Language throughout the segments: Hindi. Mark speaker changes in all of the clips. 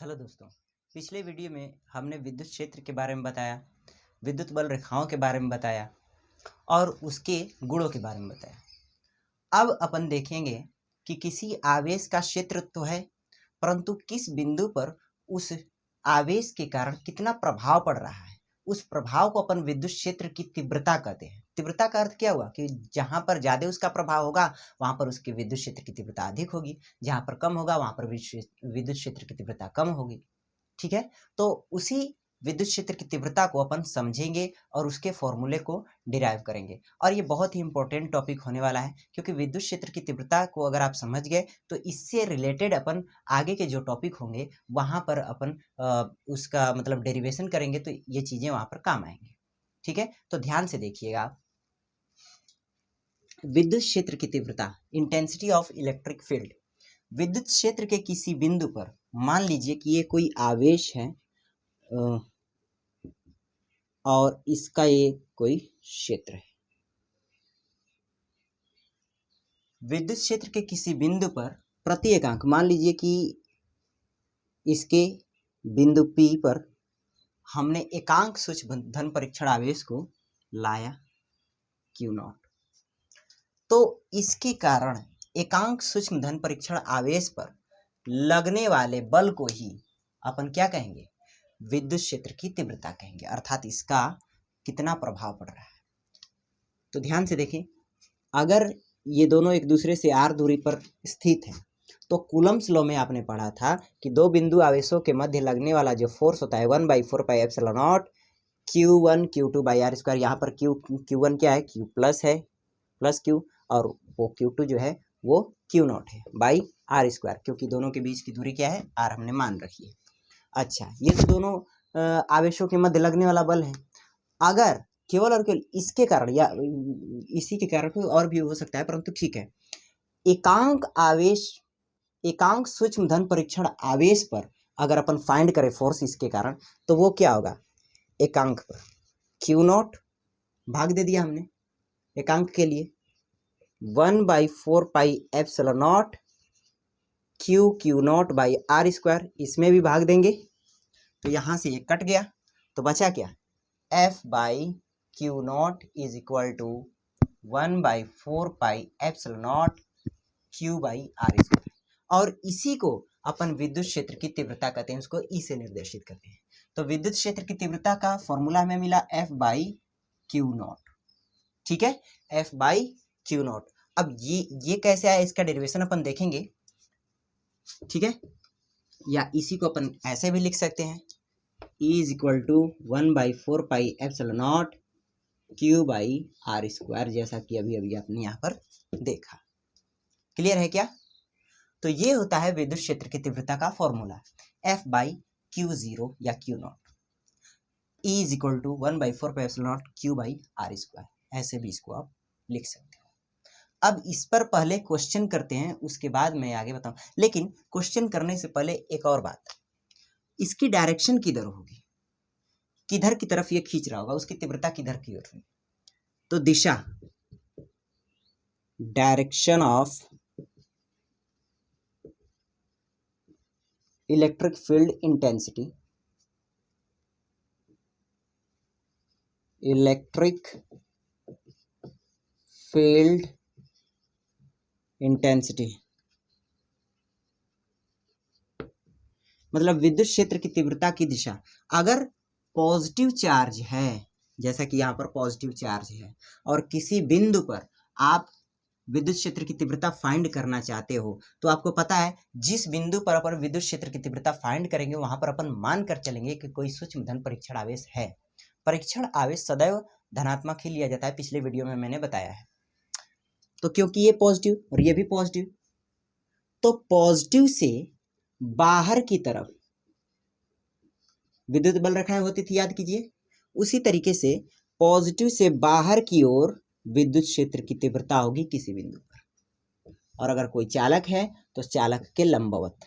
Speaker 1: हेलो दोस्तों, पिछले वीडियो में हमने विद्युत क्षेत्र के बारे में बताया, विद्युत बल रेखाओं के बारे में बताया और उसके गुणों के बारे में बताया। अब अपन देखेंगे कि किसी आवेश का क्षेत्र तो है, परंतु किस बिंदु पर उस आवेश के कारण कितना प्रभाव पड़ रहा है, उस प्रभाव को अपन विद्युत क्षेत्र की तीव्रता कहते हैं। तीव्रता का अर्थ क्या हुआ कि जहां पर ज्यादा उसका प्रभाव होगा वहां पर उसके विद्युत क्षेत्र की तीव्रता अधिक होगी, जहां पर कम होगा वहां पर विद्युत क्षेत्र की तीव्रता कम होगी। ठीक है, तो उसी विद्युत क्षेत्र की तीव्रता को अपन समझेंगे और उसके फॉर्मूले को डिराइव करेंगे। और ये बहुत ही इंपॉर्टेंट टॉपिक होने वाला है, क्योंकि विद्युत क्षेत्र की तीव्रता को अगर आप समझ गए तो इससे रिलेटेड अपन आगे के जो टॉपिक होंगे वहां पर अपन उसका मतलब डेरिवेशन करेंगे, तो ये चीजें वहां पर काम आएंगे। ठीक है, तो ध्यान से देखिएगा आप। विद्युत क्षेत्र की तीव्रता, इंटेंसिटी ऑफ इलेक्ट्रिक फील्ड। विद्युत क्षेत्र के किसी बिंदु पर मान लीजिए कि ये कोई आवेश है और इसका ये कोई क्षेत्र है। विद्युत क्षेत्र के किसी बिंदु पर प्रति एकांक, मान लीजिए कि इसके बिंदु P पर हमने एकांक सूक्ष्म धन परीक्षण आवेश को लाया Q0, तो इसके कारण एकांक सूक्ष्म धन परीक्षण आवेश पर लगने वाले बल को ही अपन क्या कहेंगे, विद्युत क्षेत्र की तीव्रता कहेंगे, अर्थात इसका कितना प्रभाव पड़ रहा है। तो ध्यान से देखें, अगर ये दोनों एक दूसरे से r दूरी पर स्थित हैं तो कूलम्ब्स लॉ में आपने पढ़ा था कि दो बिंदु आवेशों के मध्य लगने वाला जो फोर्स होता है 1/4πε0 Q1 Q2 by R square. यहाँ पर Q1 क्या है, Q प्लस है, प्लस Q, और वो Q2 जो है वो Q0 है बाई आर स्क्वायर, क्योंकि दोनों के बीच की दूरी क्या है, r हमने मान रखी है। अच्छा, ये तो दोनों आवेशों के मध्य लगने वाला बल है। अगर केवल और केवल इसके कारण या इसी के कारण कोई और भी हो सकता है, परंतु ठीक है, एकांक आवेश, एकांक सूक्ष्म धन परीक्षण आवेश पर अगर अपन फाइंड करें फोर्स इसके कारण, तो वो क्या होगा, एकांक पर Q0 भाग दे दिया हमने एकांक के लिए 1/4πε0 Q0 बाई आर स्क्वायर, इसमें भी भाग देंगे तो यहां से ये कट गया, तो बचा क्या, F/Q0 is equal to 1/4πε0 Q by R square. और इसी को अपन विद्युत क्षेत्र की तीव्रता कहते हैं, उसको ई से निर्देशित करते हैं। तो विद्युत क्षेत्र की तीव्रता का फॉर्मूला हमें मिला F/Q0। ठीक है, F/Q0। अब ये कैसे आया, इसका डेरिवेशन अपन देखेंगे। ठीक है, या इसी को अपन ऐसे भी लिख सकते हैं, E is equal to 1/4πε0 Q by R square, जैसा कि अभी आपने यहाँ पर देखा। क्लियर है क्या? तो ये होता है विद्युत क्षेत्र की तीव्रता का फॉर्मूला, F/Q0 या Q0। E is equal to 1/4πε0 Q by R square, ऐसे भी इसको आप लिख सकते हो। अब इस पर पहले क्वेश्चन करते हैं, उसके बाद मैं आगे बताऊं। लेकिन क्वेश्चन करने से पहले एक और बात, इसकी डायरेक्शन किधर होगी, किधर की तरफ ये खींच रहा होगा, उसकी तीव्रता किधर की ओर होगी। तो दिशा, direction of electric field intensity, electric field intensity मतलब विद्युत क्षेत्र की तीव्रता की दिशा। अगर पॉजिटिव चार्ज है, जैसा कि यहाँ पर पॉजिटिव चार्ज है, और किसी बिंदु पर आप विद्युत क्षेत्र की तीव्रता फाइंड करना चाहते हो, तो आपको पता है जिस बिंदु पर अपन विद्युत क्षेत्र की तीव्रता फाइंड करेंगे वहां पर अपन मान कर चलेंगे कि कोई सूक्ष्म धन परीक्षण आवेश है। परीक्षण आवेश सदैव धनात्मक ही लिया जाता है, पिछले वीडियो में मैंने बताया है। तो क्योंकि ये पॉजिटिव और ये भी पॉजिटिव, तो पॉजिटिव से बाहर की तरफ विद्युत बल रेखाएं होती थी, याद कीजिए। उसी तरीके से पॉजिटिव से बाहर की ओर विद्युत क्षेत्र की तीव्रता होगी किसी बिंदु पर, और अगर कोई चालक है तो चालक के लंबवत।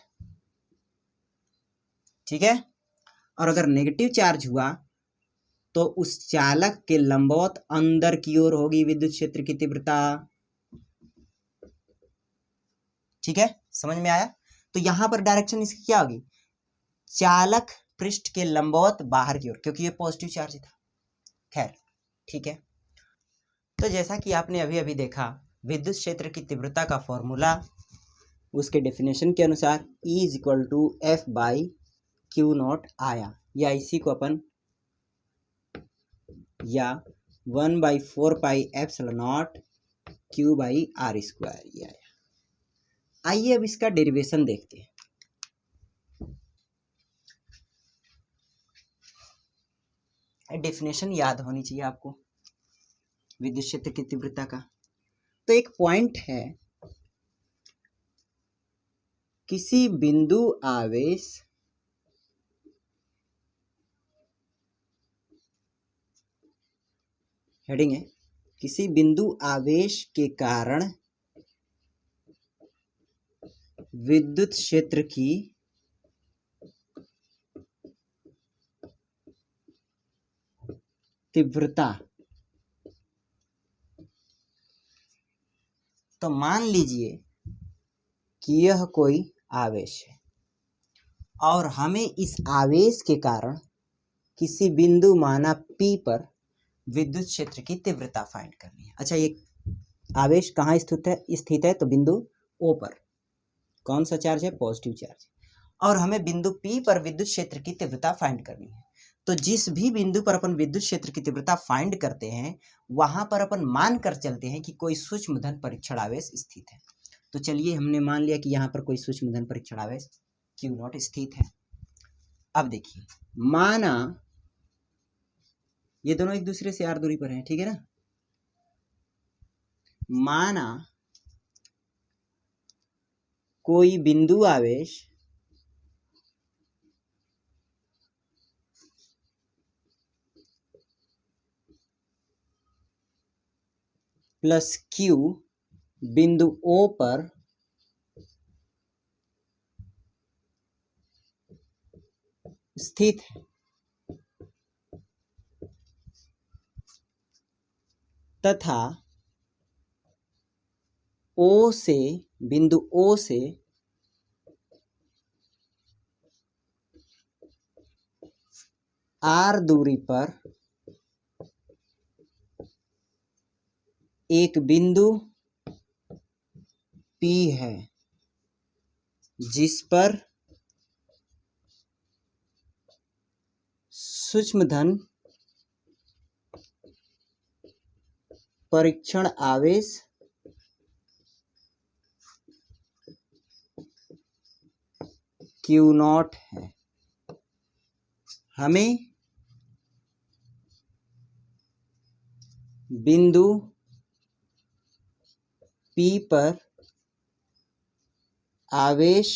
Speaker 1: ठीक है, और अगर नेगेटिव चार्ज हुआ तो उस चालक के लंबवत अंदर की ओर होगी विद्युत क्षेत्र की तीव्रता। ठीक है, समझ में आया? तो यहां पर डायरेक्शन इसकी क्या होगी, चालक पृष्ठ के लंबवत बाहर की ओर, क्योंकि ये पॉजिटिव चार्ज था। खैर ठीक है, तो जैसा कि आपने अभी अभी देखा, विद्युत क्षेत्र की तीव्रता का फॉर्मूला उसके डेफिनेशन के अनुसार E is equal to F by Q naught आया, या इसी को अपन या 1/4πε0 क्यू बाई आर स्क्वायर ये आया। आइए अब इसका डेरिवेशन देखते हैं। डेफिनेशन याद होनी चाहिए आपको विद्युत क्षेत्र की तीव्रता का। तो एक पॉइंट है, किसी बिंदु आवेश हेडिंग है, किसी बिंदु आवेश के कारण विद्युत क्षेत्र की तीव्रता। तो मान लीजिए कि यह कोई आवेश है और हमें इस आवेश के कारण किसी बिंदु माना P पर विद्युत क्षेत्र की तीव्रता फाइंड करनी है। अच्छा, ये आवेश कहाँ स्थित है? तो बिंदु O पर। कौन सा चार्ज है? Positive charge. और हमें बिंदु P पर विद्युत क्षेत्र की तीव्रता फाइंड करनी है। तो जिस भी बिंदु पर अपन विद्युत क्षेत्र की तीव्रता फाइंड करते हैं, वहां पर अपन मान कर चलते हैं कि कोई सूक्ष्म धन परीक्षण आवेश स्थित है। तो चलिए, हमने मान लिया कि यहाँ पर कोई सूक्ष्म धन परीक्षण आवेश Q0 स्थित है। अब देखिए, माना ये दोनों एक दूसरे से r दूरी पर हैं, ठीक है ना। माना कोई बिंदु आवेश प्लस Q बिंदु O पर स्थित है, तथा बिंदु O से r दूरी पर एक बिंदु P है, जिस पर सूक्ष्म धन परीक्षण आवेश Q0 है। हमें बिंदु P पर आवेश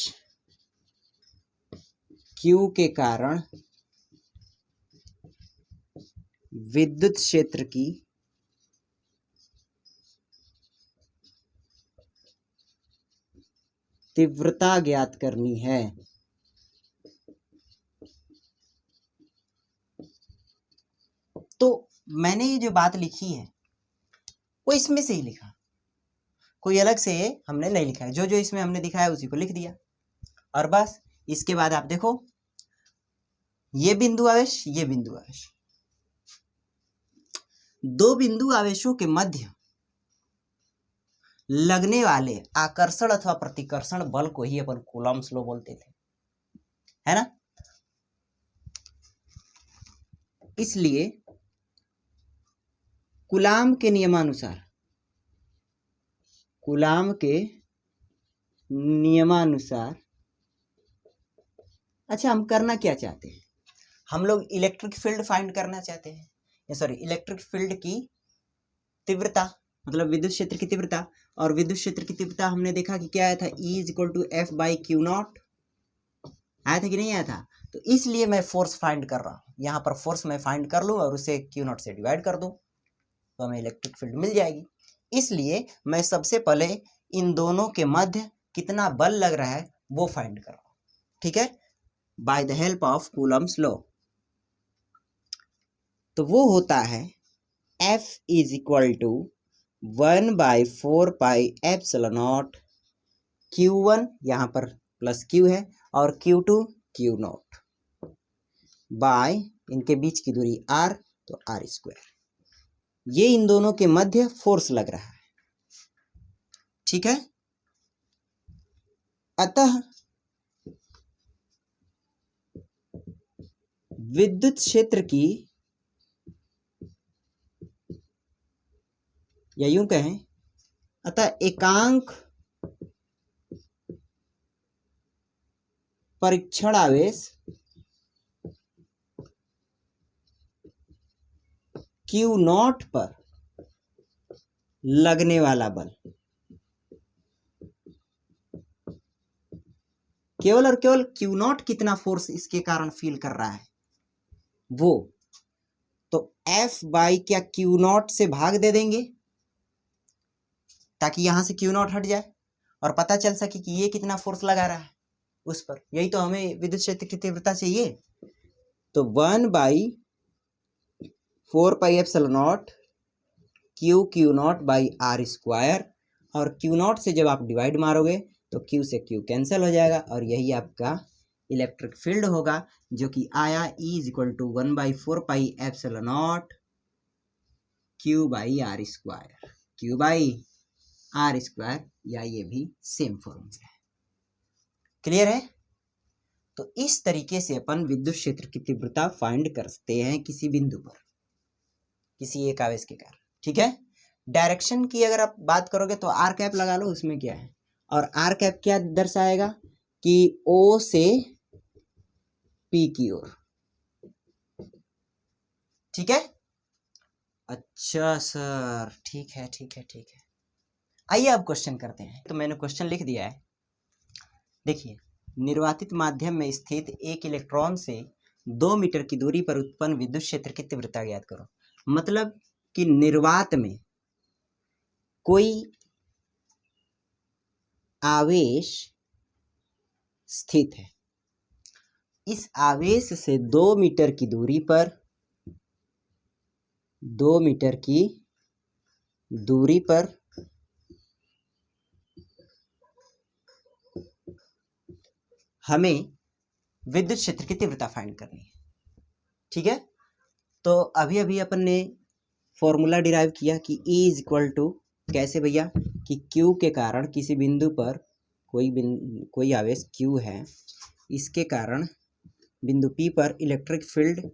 Speaker 1: Q के कारण विद्युत क्षेत्र की तीव्रता ज्ञात करनी है। तो मैंने ये जो बात लिखी है वो इसमें से ही लिखा, कोई अलग से हमने नहीं लिखा है। जो जो इसमें हमने दिखाया उसी को लिख दिया, और बस इसके बाद आप देखो, ये बिंदु आवेश, ये बिंदु आवेश, दो बिंदु आवेशों के मध्य लगने वाले आकर्षण अथवा प्रतिकर्षण बल को ही अपन कूलम्ब्स लॉ बोलते थे, है ना। इसलिए कूलाम के नियमानुसार अच्छा, हम करना क्या चाहते हैं? हम लोग इलेक्ट्रिक फील्ड फाइंड करना चाहते हैं, इलेक्ट्रिक फील्ड की तीव्रता, मतलब विद्युत क्षेत्र की तीव्रता। और विद्युत क्षेत्र की तीव्रता हमने देखा कि क्या आया था, E is equal to F by Q0 आया था कि नहीं आया था। तो इसलिए मैं फोर्स फाइंड कर रहा हूँ, यहाँ पर फोर्स मैं फाइंड कर लूँ और उसे Q0 से डिवाइड कर दूँ तो हमें इलेक्ट्रिक फील्ड मिल जाएगी। इसलिए मैं सबसे पहले इन दोनों के मध्य कितना बल लग रहा है वो फाइंड कर रहा हूँ, ठीक है, by the help of Coulomb's law. तो वो होता है F is equal to 1/4πε0 Q1, यहाँ पर प्लस Q है, और Q2 Q0। बाय इनके बीच की दूरी r, तो r स्क्वायर। ये इन दोनों के मध्य फोर्स लग रहा है, ठीक है। अतः विद्युत क्षेत्र की, या यूं कहें, अतः एकांक परीक्षण आवेश Q0 पर लगने वाला बल केवल और केवल Q0 कितना फोर्स इसके कारण फील कर रहा है वो, तो F बाई क्या Q0 से भाग दे देंगे ताकि यहां से Q0 हट जाए और पता चल सके कि ये कितना फोर्स लगा रहा है उस पर। यही तो हमें विद्युत क्षेत्र की तीव्रता चाहिए। तो 1/4πε0 Q0 बाई r स्क्वायर, और Q0 से जब आप डिवाइड मारोगे तो Q से Q कैंसिल हो जाएगा और यही आपका इलेक्ट्रिक फील्ड होगा, जो कि आया E = 1/4πε0 Q by r square, Q by r square, या ये भी सेम फॉर्मूला है। क्लियर है? तो इस तरीके से अपन विद्युत क्षेत्र की तीव्रता फाइंड कर सकते हैं किसी बिंदु पर, किसी एक आवेश के कारण, ठीक है। डायरेक्शन की अगर आप बात करोगे तो आर कैप लगा लो, उसमें क्या है, और आर कैप क्या दर्शाएगा कि O से P की ओर, ठीक है। अच्छा सर, ठीक है ठीक है ठीक है। आइए अब क्वेश्चन करते हैं। तो मैंने क्वेश्चन लिख दिया है, देखिए। निर्वातित माध्यम में स्थित एक इलेक्ट्रॉन से 2 मीटर की दूरी पर उत्पन्न विद्युत क्षेत्र की तीव्रता ज्ञात करो। मतलब कि निर्वात में कोई आवेश स्थित है, इस आवेश से 2 मीटर की दूरी पर, 2 मीटर की दूरी पर हमें विद्युत क्षेत्र की तीव्रता फाइंड करनी है, ठीक है। तो अभी अभी अपन ने फॉर्मूला डिराइव किया कि E = कैसे भैया, कि Q के कारण किसी बिंदु पर कोई आवेश Q है, इसके कारण बिंदु P पर इलेक्ट्रिक फील्ड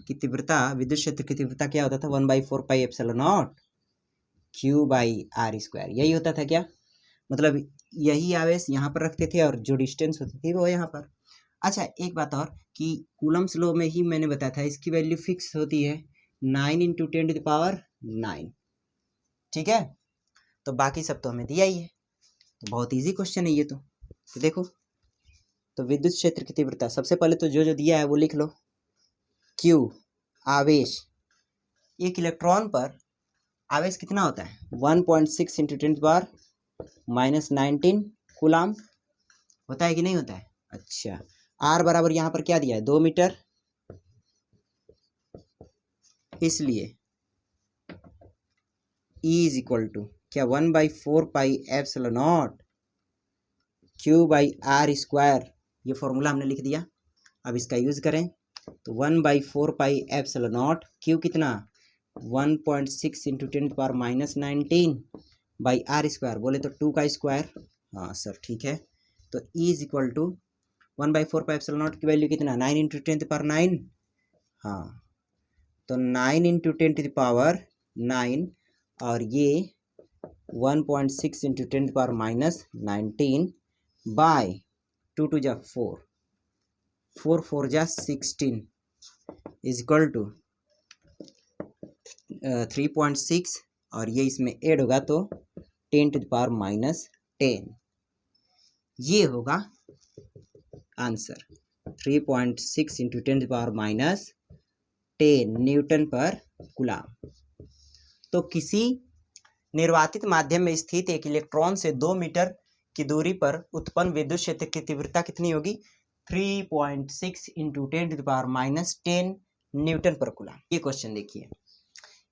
Speaker 1: की तीव्रता, विद्युत क्षेत्र की तीव्रता क्या होता था, 1/4πε0 Q बाई r स्क्वायर। यही होता था क्या, मतलब यही आवेश यहाँ पर रखते थे और जो डिस्टेंस होती थी वो यहाँ पर। अच्छा, एक बात और कि कूलम्स लॉ में ही मैंने बताया था, इसकी वैल्यू फिक्स होती है 9 × 10⁹, ठीक है। तो बाकी सब तो हमें दिया ही है, तो बहुत इजी क्वेश्चन है ये तो देखो। तो विद्युत क्षेत्र की तीव्रता सबसे पहले तो जो जो दिया है वो लिख लो। Q आवेश, एक इलेक्ट्रॉन पर आवेश कितना होता है, 1.6 × 10⁻19 कूलाम होता है कि नहीं होता है। अच्छा, R बराबर यहाँ पर क्या दिया है, 2 मीटर, इसलिए E = क्या 1/4πε0 Q बाई r स्क्वायर, ये फॉर्मूला हमने लिख दिया। अब इसका यूज करें तो 1/4πε0 Q कितना, 1.6 × 10⁻19 बाई r स्क्वायर, बोले तो 2 का स्क्वायर। हाँ सर ठीक है। तो E = 1/4πε0 की वैल्यू कितना, 9 × 10⁹। हाँ, तो 9 × 10⁻9 और ये 1.6 × 10⁻19 बाय 2 × 4, 4 4 16 = 3.6, और ये इसमें ऐड होगा तो 10⁻10, ये होगा आंसर। 3.6 × 10⁻10 न्यूटन पर कूलाम। तो किसी निर्वातित माध्यम में स्थित एक इलेक्ट्रॉन से 2 मीटर की दूरी पर उत्पन्न विद्युत क्षेत्र की तीव्रता कितनी होगी, 3.6 × 10⁻10 न्यूटन पर कूलाम। ये क्वेश्चन देखिए,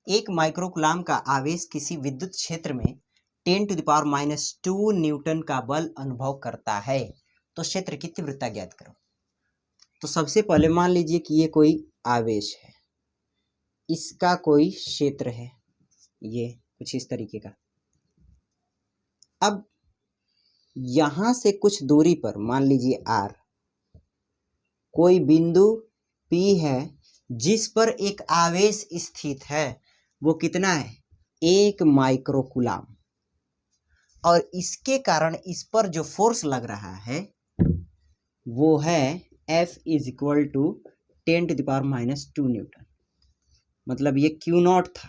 Speaker 1: एक माइक्रोकूलाम का आवेश किसी विद्युत क्षेत्र में 10⁻² न्यूटन का बल अनुभव करता है, तो क्षेत्र की तीव्रता ज्ञात करो। तो सबसे पहले मान लीजिए कि ये कोई आवेश है, इसका कोई क्षेत्र है, ये कुछ इस तरीके का। अब यहां से कुछ दूरी पर मान लीजिए r, कोई बिंदु P है जिस पर एक आवेश स्थित है, वो कितना है, 1 माइक्रोकूलाम, और इसके कारण इस पर जो फोर्स लग रहा है वो है F = 10⁻² न्यूटन। मतलब ये Q0 था।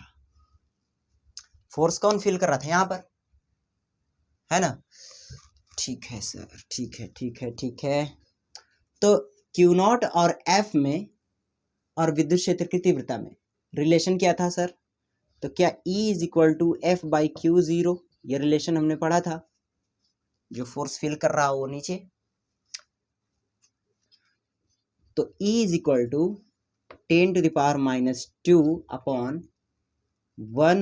Speaker 1: फोर्स कौन फील कर रहा था यहाँ पर, है ना? ठीक है सर, ठीक है। तो Q0 और F में और विद्युत क्षेत्र की तीव्रता में रिलेशन क्या था सर? तो क्या E = F/Q0, ये रिलेशन हमने पढ़ा था, जो फोर्स फील कर रहा हो वो नीचे। तो E = 10⁻²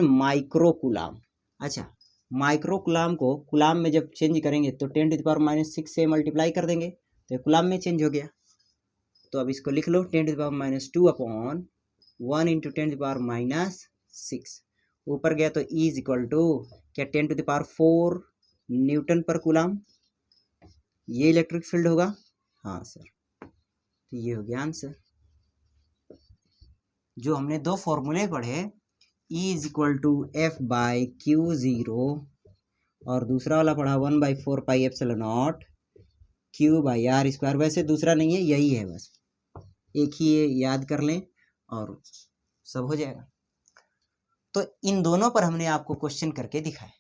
Speaker 1: माइक्रोकूलाम। अच्छा, माइक्रोकूलाम को कूलाम में जब चेंज करेंगे तो 10⁻6 से मल्टीप्लाई कर देंगे तो कूलाम में चेंज हो गया। तो अब इसको लिख लो 10⁻²/1 × 10⁻6, ऊपर गया तो E = क्या 10⁴ न्यूटन पर कूलाम, ये इलेक्ट्रिक फील्ड होगा। हाँ सर, तो ये हो गया आंसर। जो हमने दो फॉर्मूले पढ़े, E = F/Q0 और दूसरा वाला पढ़ा 1/4πε0 Q/r²। वैसे दूसरा नहीं है, यही है, बस एक ही ये याद कर लें और सब हो जाएगा। तो इन दोनों पर हमने आपको क्वेश्चन करके दिखाया।